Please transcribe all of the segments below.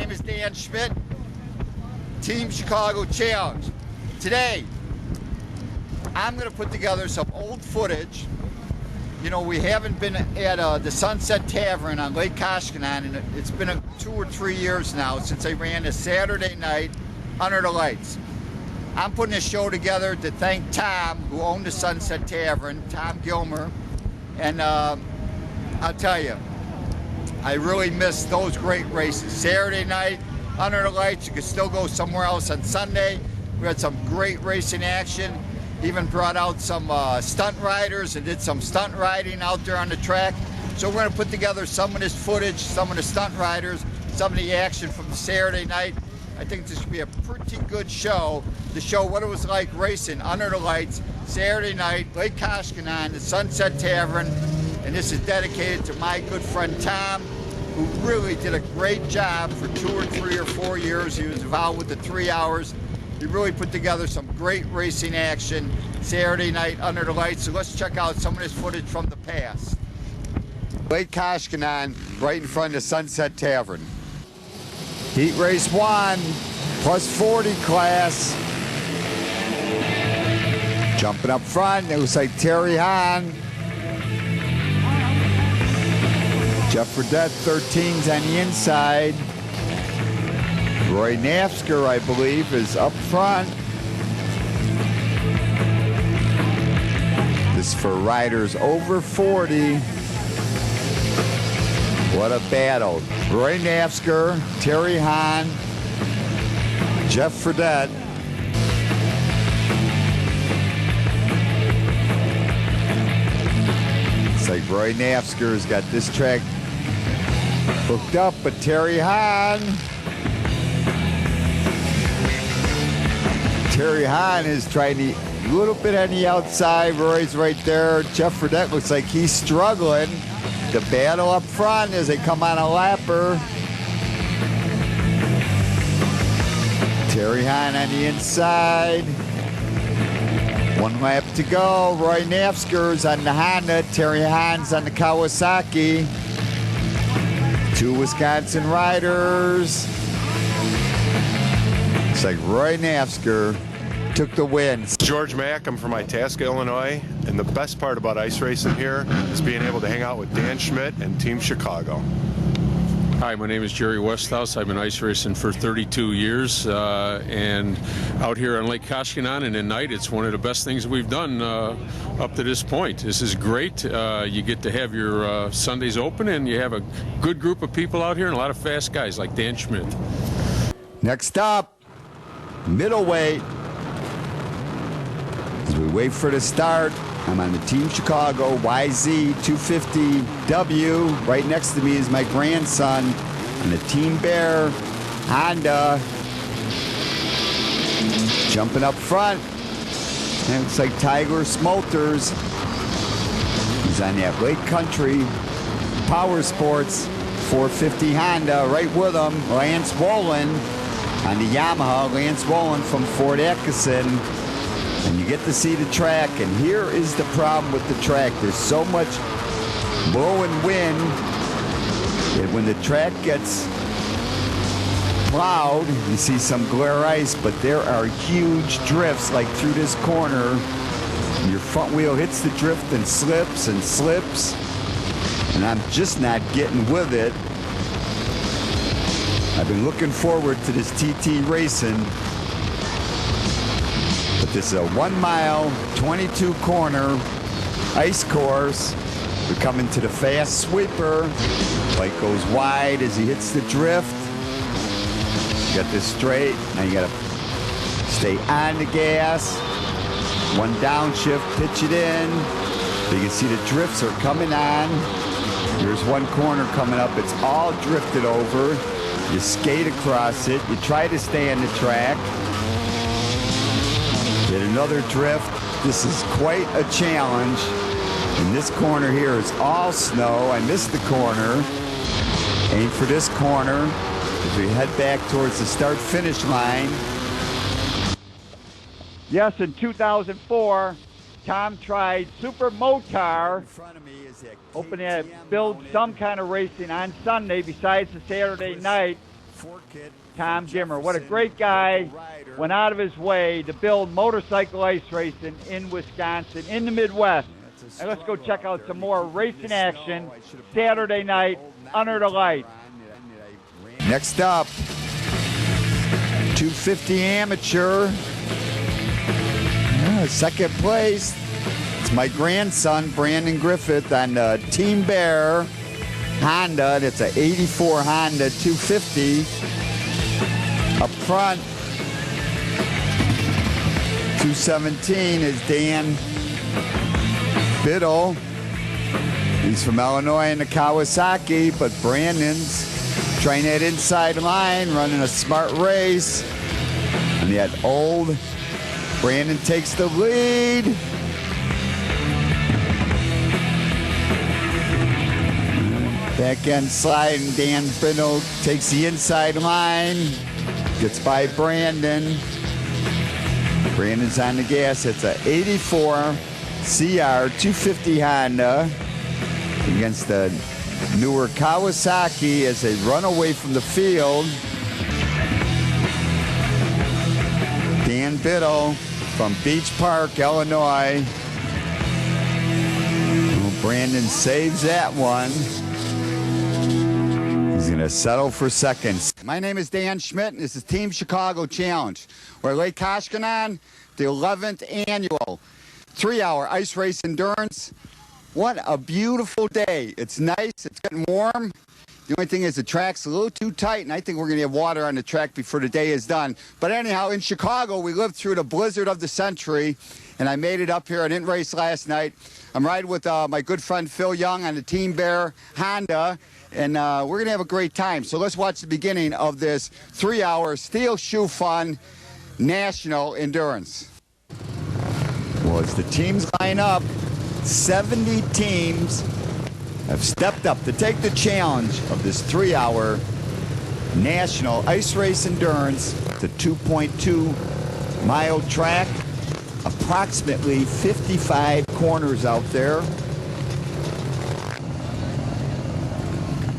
name is Dan Schmitt, Team Chicago Challenge. Today, I'm going to put together some old footage. You know, we haven't been at the Sunset Tavern on Lake Koshkonong, and it's been 2 or 3 years now since I ran a Saturday night under the lights. I'm putting a show together to thank Tom, who owned the Sunset Tavern, Tom Gilmer, and I'll tell you, I really miss those great races. Saturday night, under the lights, you could still go somewhere else on Sunday. We had some great racing action. Even brought out some stunt riders and did some stunt riding out there on the track. So we're gonna put together some of this footage, some of the stunt riders, some of the action from the Saturday night. I think this should be a pretty good show to show what it was like racing under the lights, Saturday night, Lake Koshkonong, the Sunset Tavern. And this is dedicated to my good friend Tom, who really did a great job for 2 or 3 or 4 years. He was involved with the 3 hours. He really put together some great racing action Saturday night under the lights. So let's check out some of this footage from the past. Lake Koshkonong, right in front of the Sunset Tavern. Heat race 1, plus 40 class. Jumping up front, it looks like Terry Hahn. Jeff Fredette, 13's on the inside. Roy Nafsker, I believe, is up front. This is for riders over 40. What a battle. Roy Nafsker, Terry Hahn, Jeff Fredette. It's like Roy Nafsker's got this track hooked up, but Terry Hahn. Terry Hahn is trying to a little bit on the outside. Roy's right there. Jeff Fredette looks like he's struggling. The battle up front as they come on a lapper. Terry Hahn on the inside. 1 lap to go. Roy Nafsker's on the Honda. Terry Hahn's on the Kawasaki. 2 Wisconsin riders. It's like Roy Nafsker took the win. George Mack, I'm from Itasca, Illinois, and the best part about ice racing here is being able to hang out with Dan Schmitt and Team Chicago. Hi, my name is Jerry Westhouse. I've been ice racing for 32 years, and out here on Lake Koshkonong and at night, it's one of the best things we've done up to this point. This is great. You get to have your Sundays open, and you have a good group of people out here and a lot of fast guys like Dan Schmitt. Next up, middleweight. As we wait for the start, I'm on the Team Chicago YZ250W. Right next to me is my grandson on the Team Bear Honda. Jumping up front, and it's like Tiger Smolters. He's on that Lake Country Power Sports 450 Honda. Right with him, Lance Wolin on the Yamaha. Lance Wolin from Fort Atkinson. And you get to see the track, and here is the problem with the track. There's so much blowing wind that when the track gets plowed, you see some glare ice, but there are huge drifts like through this corner. Your front wheel hits the drift and slips, and I'm just not getting with it. I've been looking forward to this TT racing. But this is a 1 mile, 22 corner ice course. We're coming to the fast sweeper. Bike goes wide as he hits the drift. You got this straight. Now you gotta stay on the gas. 1 downshift, pitch it in. You can see the drifts are coming on. Here's 1 corner coming up. It's all drifted over. You skate across it. You try to stay on the track. Get another drift. This is quite a challenge. And this corner here is all snow. I missed the corner. Aim for this corner as we head back towards the start-finish line. Yes, in 2004, Tom tried SuperMotard, hoping to build some kind of racing on Sunday besides the Saturday night. Tom Dimmer. What a great guy. Went out of his way to build motorcycle ice racing in Wisconsin, in the Midwest. And let's go check out some more racing action Saturday night under the lights. Next up, 250 amateur. Second place. It's my grandson, Brandon Griffith, on the Team Bear Honda. It's an 84 Honda 250. Up front, 217 is Dan Biddle. He's from Illinois in the Kawasaki, but Brandon's trying that inside line, running a smart race. And that old Brandon takes the lead. Back end slide, and Dan Biddle takes the inside line. Gets by Brandon. Brandon's on the gas. It's a 84 CR 250 Honda against the newer Kawasaki as they run away from the field. Dan Biddle from Beach Park, Illinois. Oh, Brandon saves that one. He's going to settle for seconds. My name is Dan Schmitt, and this is Team Chicago Challenge. We're at Lake Koshkonong, the 11th annual 3-hour ice race endurance. What a beautiful day. It's nice. It's getting warm. The only thing is the track's a little too tight, and I think we're going to have water on the track before the day is done. But anyhow, in Chicago, we lived through the blizzard of the century, and I made it up here. I didn't race last night. I'm riding with my good friend Phil Young on the Team Bear Honda, and we're going to have a great time. So let's watch the beginning of this 3-hour Steel Shoe Fun National Endurance. Well, as the teams line up, 70 teams have stepped up to take the challenge of this 3-hour National Ice Race Endurance. It's a 2.2-mile track, approximately 55 corners out there.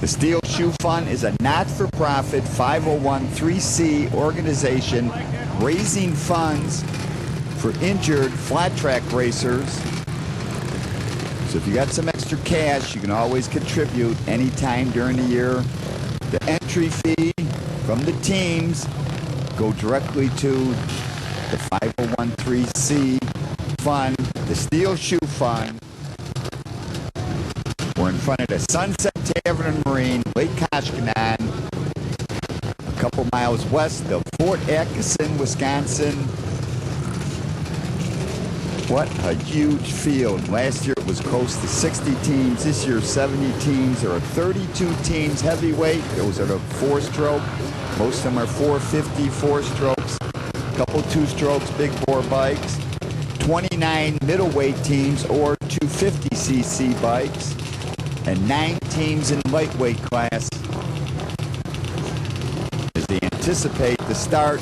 The Steel Shoe Fund is a not-for-profit 501(c) organization raising funds for injured flat track racers. So if you got some extra cash, you can always contribute anytime during the year. The entry fee from the teams go directly to the 501(c) fund, the Steel Shoe Fund. We're in front of the Sunset Tavern and Marine, Lake Koshkonong, a couple miles west of Fort Atkinson, Wisconsin. What a huge field. Last year it was close to 60 teams. This year 70 teams. There are 32 teams heavyweight. Those are the 4-stroke. Most of them are 450 4-strokes. A couple 2-strokes, big bore bikes. 29 middleweight teams or 250cc bikes. And 9 teams in lightweight class. As they anticipate the start,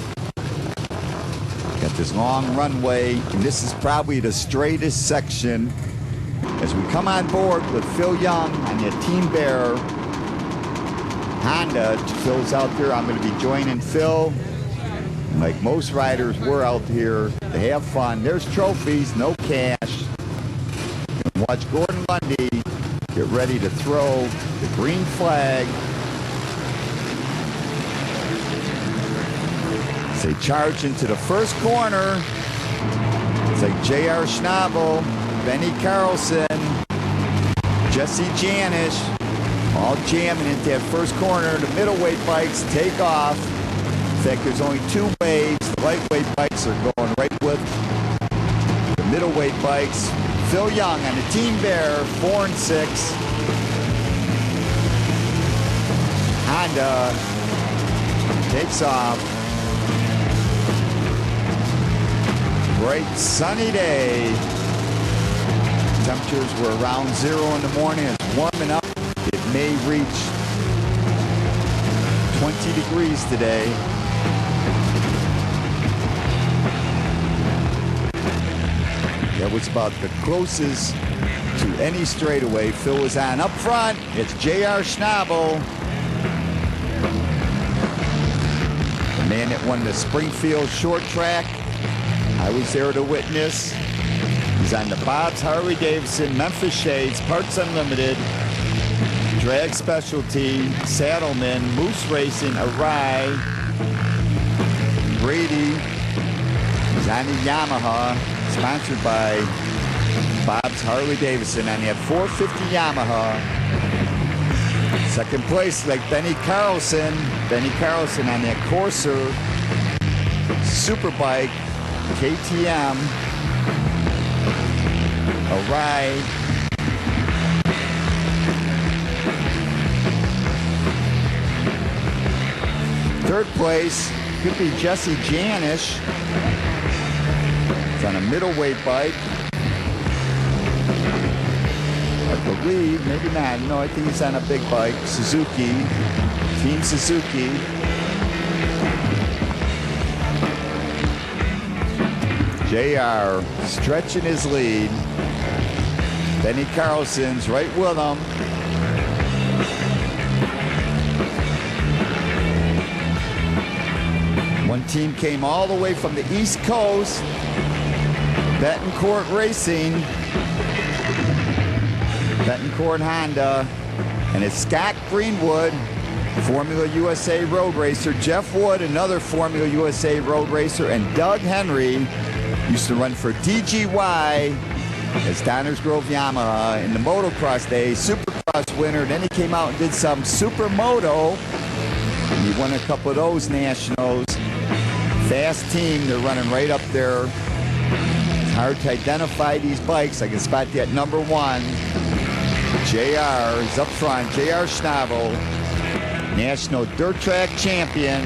got this long runway, and this is probably the straightest section. As we come on board with Phil Young on the Team Bear Honda. Phil's out there. I'm going to be joining Phil. And like most riders, we're out here to have fun. There's trophies, no cash. And watch Gordon Lundy get ready to throw the green flag. As they charge into the first corner, it's like J.R. Schnabel, Benny Carlson, Jesse Janisch, all jamming into that first corner. The middleweight bikes take off. In fact, there's only 2 waves. The lightweight bikes are going right with the middleweight bikes. Phil Young on the Team Bear, 4 and 6. Honda takes off. Bright sunny day. Temperatures were around 0 in the morning. It's warming up. It may reach 20 degrees today. That was about the closest to any straightaway Phil was on. Up front, it's J.R. Schnabel. man that won the Springfield short track. I was there to witness. He's on the Bob's Harley Davidson, Memphis Shades, Parts Unlimited, Drag Specialty, Saddleman, Moose Racing, Arai, Brady. He's on the Yamaha, sponsored by Bob's Harley Davidson on that 450 Yamaha. Second place, like Benny Carlson. Benny Carlson on that Corsair Superbike KTM. All right. Third place could be Jesse Janish. It's on a middleweight bike. I believe, maybe not. No, I think he's on a big bike. Suzuki, Team Suzuki. JR stretching his lead. Benny Carlson's right with him. One team came all the way from the East Coast. Betancourt Racing. Betancourt Honda. And it's Scott Greenwood, Formula USA road racer. Jeff Wood, another Formula USA road racer. And Doug Henry used to run for DGY as Downers Grove Yamaha in the motocross days. Supercross winner. Then he came out and did some Supermoto. And he won a couple of those nationals. Fast team, they're running right up there. It's hard to identify these bikes. I can spot that number one. JR is up front. JR Schnabel, National Dirt Track Champion.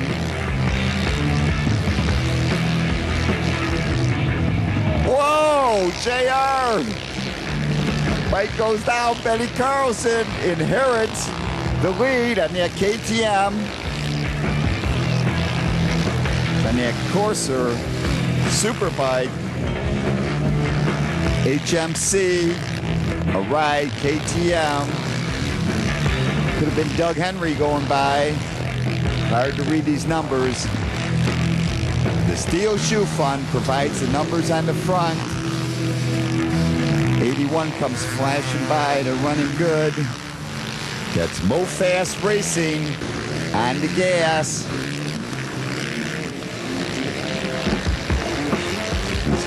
Whoa, JR! Bike goes down. Benny Carlson inherits the lead on that KTM. On that Corsair Superbike, HMC, Arai, KTM. Could have been Doug Henry going by. Hard to read these numbers. The Steel Shoe Fund provides the numbers on the front. 81 comes flashing by. They're running good. That's MoFast Racing on the gas.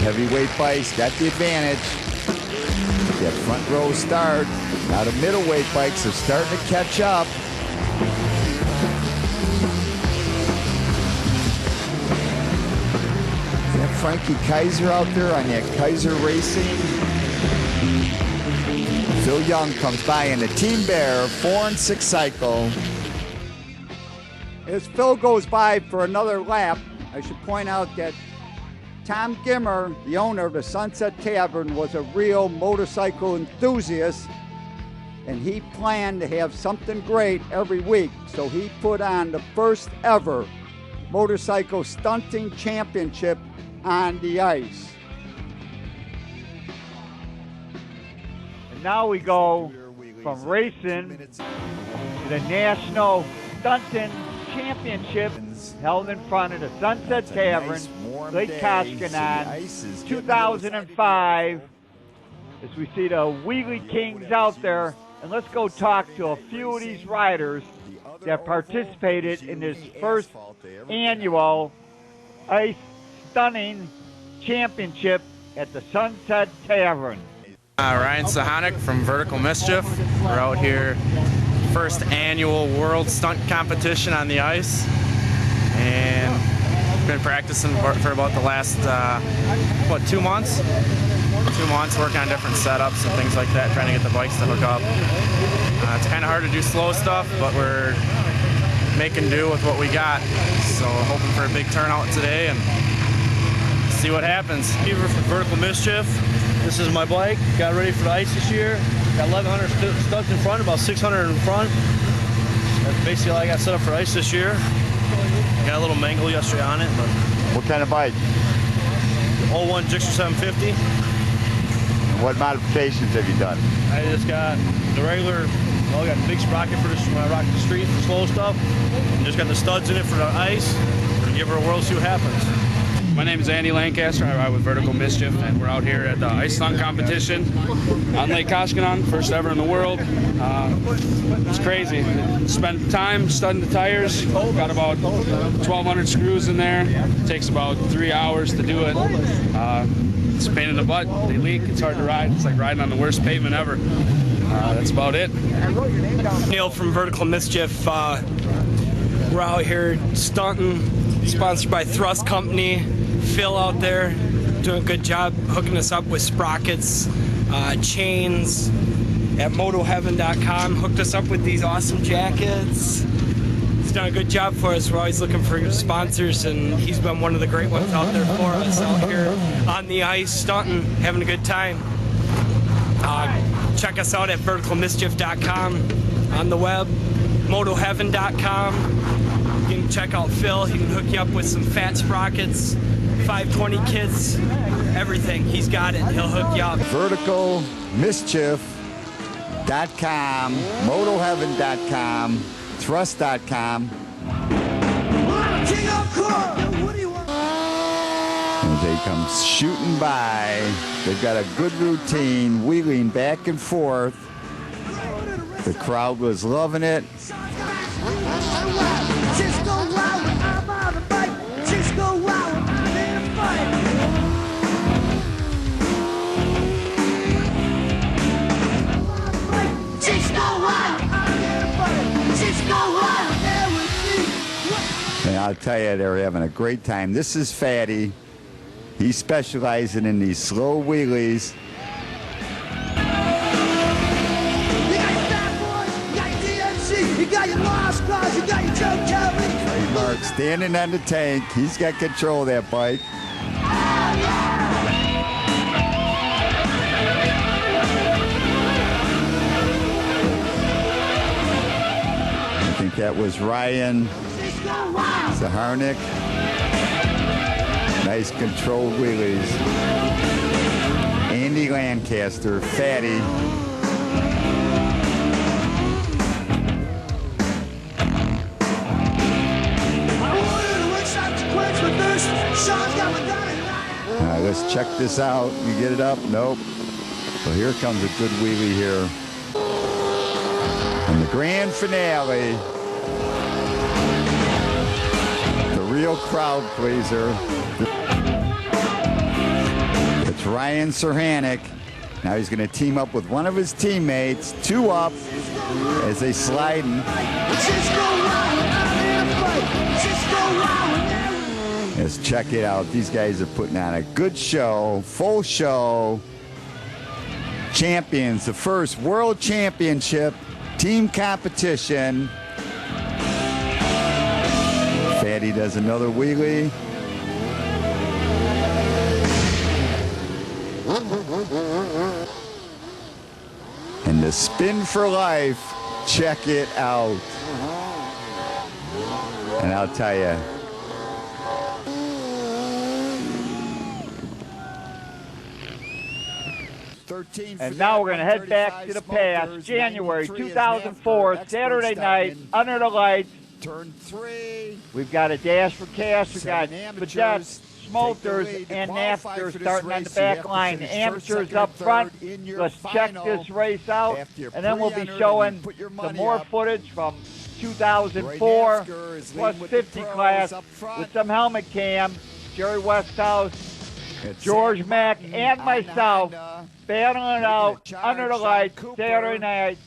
Heavyweight bikes got the advantage. That front row start. Now the middleweight bikes are starting to catch up. Is that Frankie Kaiser out there on that Kaiser Racing? Phil Young comes by in the Team Bear 4 and 6 cycle. As Phil goes by for another lap, I should point out that Tom Gimmer, the owner of the Sunset Tavern, was a real motorcycle enthusiast, and he planned to have something great every week. So he put on the first ever Motorcycle Stunting Championship on the ice. And now we go from racing to the National Stunting Championship held in front of the Sunset Tavern, Lake Koshkonong, 2005. As we see the Wheelie Kings out there, and let's go talk to a few of these riders that participated in this first annual Ice Stunning Championship at the Sunset Tavern. Ryan Sahonic from Vertical Mischief. We're out here, first annual World Stunt Competition on the ice, and been practicing for about the last 2 months. 2 months working on different setups and things like that, trying to get the bikes to hook up. It's kind of hard to do slow stuff, but we're making do with what we got. So hoping for a big turnout today and see what happens. Beaver from Vertical Mischief. This is my bike. Got ready for the ice this year. Got 1,100 studs in front, about 600 in front. That's basically all I got set up for ice this year. Got a little mangle yesterday on it, but. What kind of bike? 01 Gixxer 750. What modifications have you done? I just got the regular, well, I got the big sprocket for this when I rock the street for slow stuff. And just got the studs in it for the ice. give her a whirl, see what happens. My name is Andy Lancaster. I ride with Vertical Mischief, and we're out here at the ice stunt competition on Lake Koshkonong, first ever in the world. It's crazy. Spent time studding the tires. Got about 1,200 screws in there. It takes about 3 hours to do it. It's a pain in the butt. They leak. It's hard to ride. It's like riding on the worst pavement ever. That's about it. Neil from Vertical Mischief. We're out here stunting, sponsored by Thrust Company. Phil out there doing a good job hooking us up with sprockets, chains. At MotoHeaven.com hooked us up with these awesome jackets. He's done a good job for us. We're always looking for sponsors, and he's been one of the great ones out there for us, out here on the ice, stunting, having a good time. Check us out at verticalmischief.com on the web, MotoHeaven.com. You can check out Phil. He can hook you up with some fat sprockets, 520 kits, everything. He's got it. He'll hook you up. VerticalMischief.com, MotoHeaven.com, Thrust.com. As they come shooting by, they've got a good routine, wheeling back and forth. The crowd was loving it. And I'll tell you, they're having a great time. This is Fatty. He's specializing in these slow wheelies. You got your lost cars, you got your Joe Kelly. Trademark standing on the tank. He's got control of that bike. I think that was Ryan Zaharnik. Nice controlled wheelies. Andy Lancaster, Fatty. All right, let's check this out. You get it up? Nope. Well, here comes a good wheelie here. And the grand finale. The real crowd pleaser. It's Ryan Serhanik. Now he's going to team up with one of his teammates, two up, as they slide in. Let's check it out. These guys are putting on a good show, full show. Champions, the first World Championship team competition. Fatty does another wheelie. And the spin for life. Check it out. And I'll tell you, and now we're going to head back to the past, January 2004, Saturday night, under the lights. Turn 3. We've got a dash for cash. We've got Vedettes, Schmolters, and Napsters starting on the back line. The amateurs up front. Let's check this race out, and then we'll be showing some more footage from 2004 plus 50 class with some helmet cam. Jerry Westhouse, George Mack, and myself battling out under the lights Saturday night,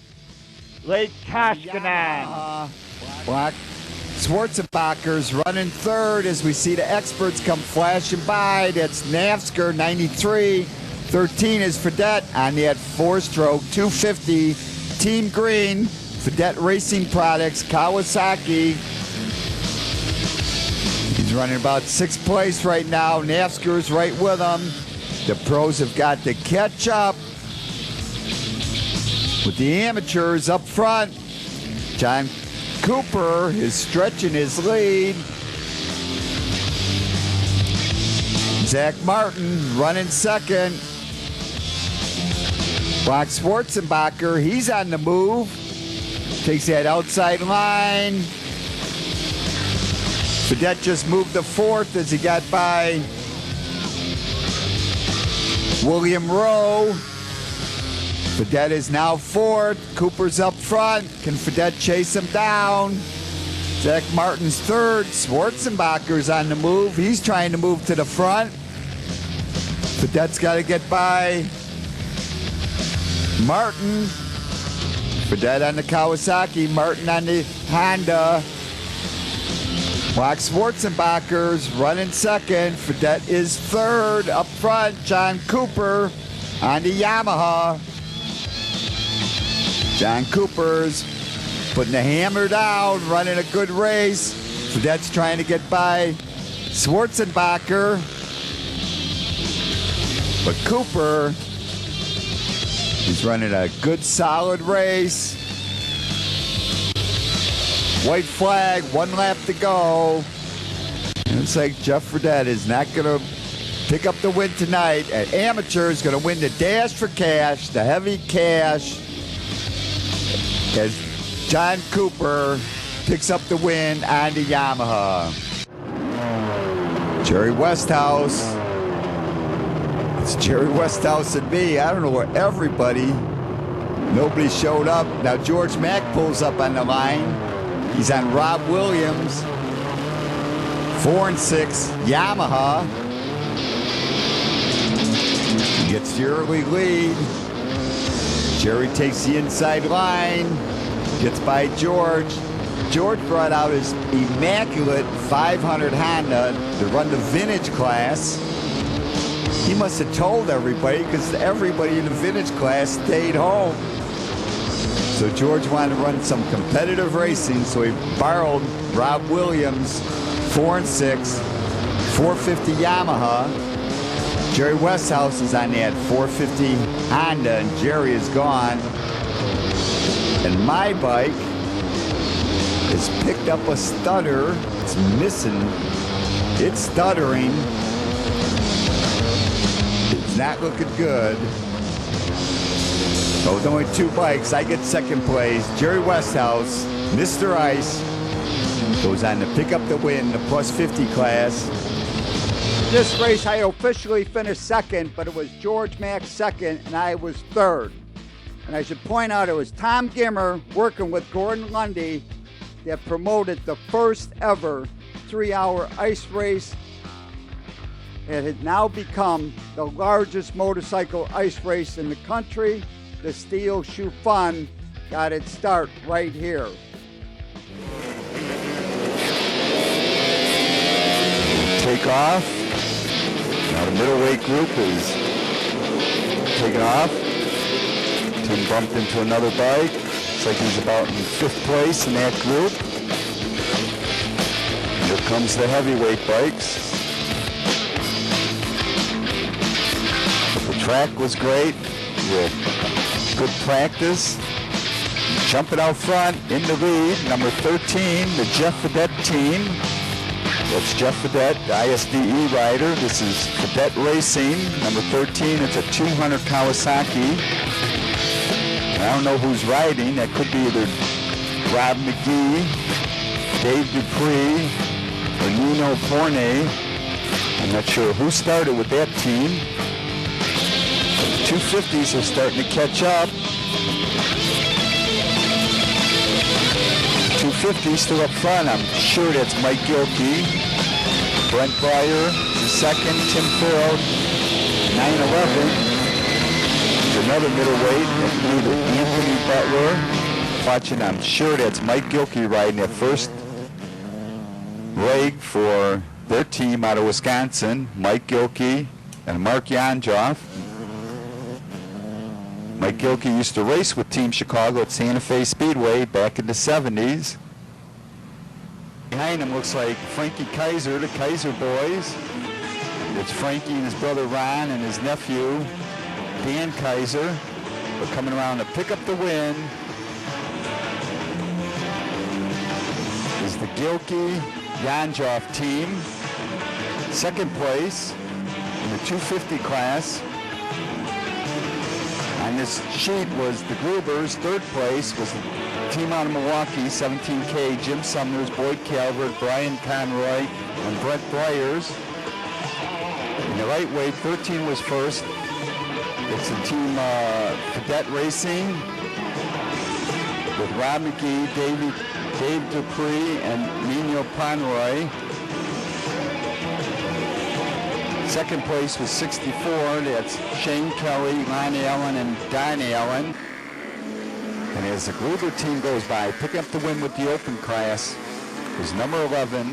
Lake Koshkonong. Black Schwarzenbacher's running third as we see the experts come flashing by. That's Navsker, 93. 13 is Vedette on that four-stroke 250. Team Green, Vedette Racing Products, Kawasaki. He's running about 6th place right now. Navsker's right with him. The pros have got to catch up with the amateurs up front. John Cooper is stretching his lead. Zach Martin running second. Brock Schwarzenbacher, he's on the move. Takes that outside line. Fedette just moved to fourth as he got by William Rowe. Fedette is now fourth. Cooper's up front. Can Fedette chase him down? Zach Martin's third. Schwarzenbacher's on the move. He's trying to move to the front. Fedette's got to get by Martin. Fedette on the Kawasaki. Martin on the Honda. Wax Schwarzenbacher's running second. Fedette is third. Up front, John Cooper on the Yamaha. John Cooper's putting the hammer down, running a good race. Fedette's trying to get by Schwarzenbacher. But Cooper is running a good, solid race. White flag, 1 lap to go. And it's like Jeff Fedette is not going to pick up the win tonight. At amateur is going to win the Dash for Cash, the heavy cash, as John Cooper picks up the win on the Yamaha. Jerry Westhouse. It's Jerry Westhouse and me. I don't know where everybody. Nobody showed up. Now George Mack pulls up on the line. He's on Rob Williams. 4 and 6 Yamaha. He gets the early lead. Jerry takes the inside line. Gets by George. George brought out his immaculate 500 Honda to run the vintage class. He must have told everybody because everybody in the vintage class stayed home. So George wanted to run some competitive racing, so he borrowed Rob Williams' 4 and 6 450 Yamaha. Jerry Westhouse is on that 450 Honda, and Jerry is gone. And my bike has picked up a stutter. It's missing. It's stuttering. It's not looking good. So with only 2 bikes, I get second place. Jerry Westhouse, Mr. Ice, goes on to pick up the win, the plus 50 class. This race, I officially finished second, but it was George Mack second, and I was third. And I should point out it was Tom Gimmer working with Gordon Lundy that promoted the first ever 3-hour ice race. It had now become the largest motorcycle ice race in the country. The Steel Shoe Fun got its start right here. Take off. Now the middleweight group is taking off. Tim bumped into another bike. Looks like he's about in 5th place in that group. Here comes the heavyweight bikes. But the track was great. With good practice. Jumping out front in the lead, number 13, the Jeff Fedette team. That's Jeff Fedette, the ISDE rider. This is Fedette Racing, number 13. It's a 200 Kawasaki. I don't know who's riding. That could be either Rob McGee, Dave Dupree, or Nino Forney. I'm not sure who started with that team. The 250s are starting to catch up. 250 still up front. I'm sure that's Mike Gilkey. Brent Breyer is second. Tim Farrell, 911. Another middleweight, Anthony Butler. Watching, I'm sure that's Mike Gilkey riding that first leg for their team out of Wisconsin. Mike Gilkey and Mark Yanjoff. Mike Gilkey used to race with Team Chicago at Santa Fe Speedway back in the 70s. Behind him looks like Frankie Kaiser, the Kaiser boys. It's Frankie and his brother Ron and his nephew Dan Kaiser. They're coming around to pick up the win. Is the Gilkey Yanjoff team. Second place in the 250 class. On this sheet was the Grubers. Third place was team out of Milwaukee, 17K, Jim Summers, Boyd Calvert, Brian Conroy, and Brett Bryers. In the lightweight, 13 was first. It's the team Cadet Racing with Rob McGee, Dave Dupree, and Nino Pomeroy. Second place was 64. That's Shane Kelly, Lon Allen, and Don Allen. And as the Gruber team goes by, picking up the win with the open class was number 11.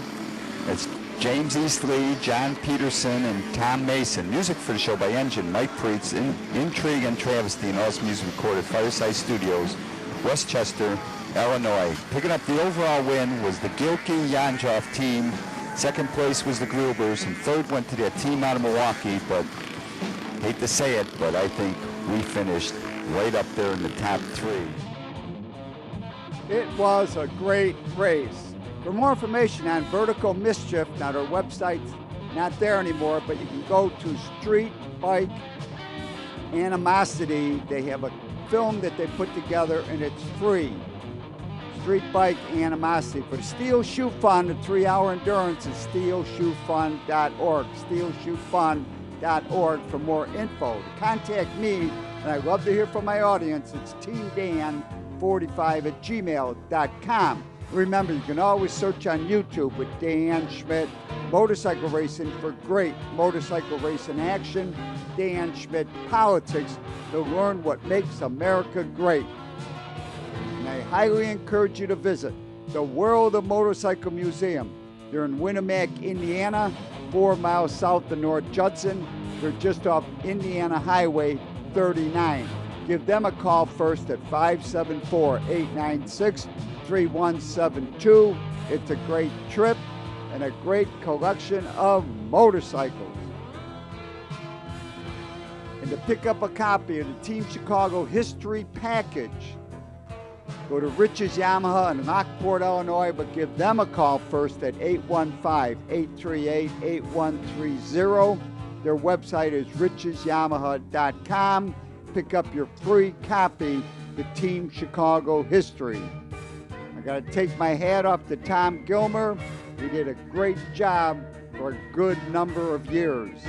That's James Eastley, John Peterson, and Tom Mason. Music for the show by Engine, Mike Preetz, Intrigue and Travesty, and all music recorded at Fireside Studios, Westchester, Illinois. Picking up the overall win was the Gilkey Yanjoff team. Second place was the Grubers, and third went to that team out of Milwaukee, but hate to say it, but I think we finished right up there in the top 3. It was a great race. For more information on Vertical Mischief, now their website's not there anymore, but you can go to Street Bike Animosity. They have a film that they put together, and it's free. Street Bike Animosity. For the Steel Shoe Fund, the 3-hour endurance is steelshoefund.org. Steelshoefund.org for more info. To contact me, and I love to hear from my audience, it's teamdan45@gmail.com. Remember, you can always search on YouTube with Dan Schmitt Motorcycle Racing for great motorcycle racing action, Dan Schmitt Politics, to learn what makes America great. And I highly encourage you to visit the World of Motorcycle Museum. They're in Winamac, Indiana, 4 miles south of North Judson. They're just off Indiana Highway 39. Give them a call first at 574-896-3172. It's a great trip and a great collection of motorcycles. And to pick up a copy of the Team Chicago History Package, go to Rich's Yamaha in Lockport, Illinois, but give them a call first at 815-838-8130. Their website is richesyamaha.com. Pick up your free copy, The Team Chicago History. I got to take my hat off to Tom Gilmer. He did a great job for a good number of years.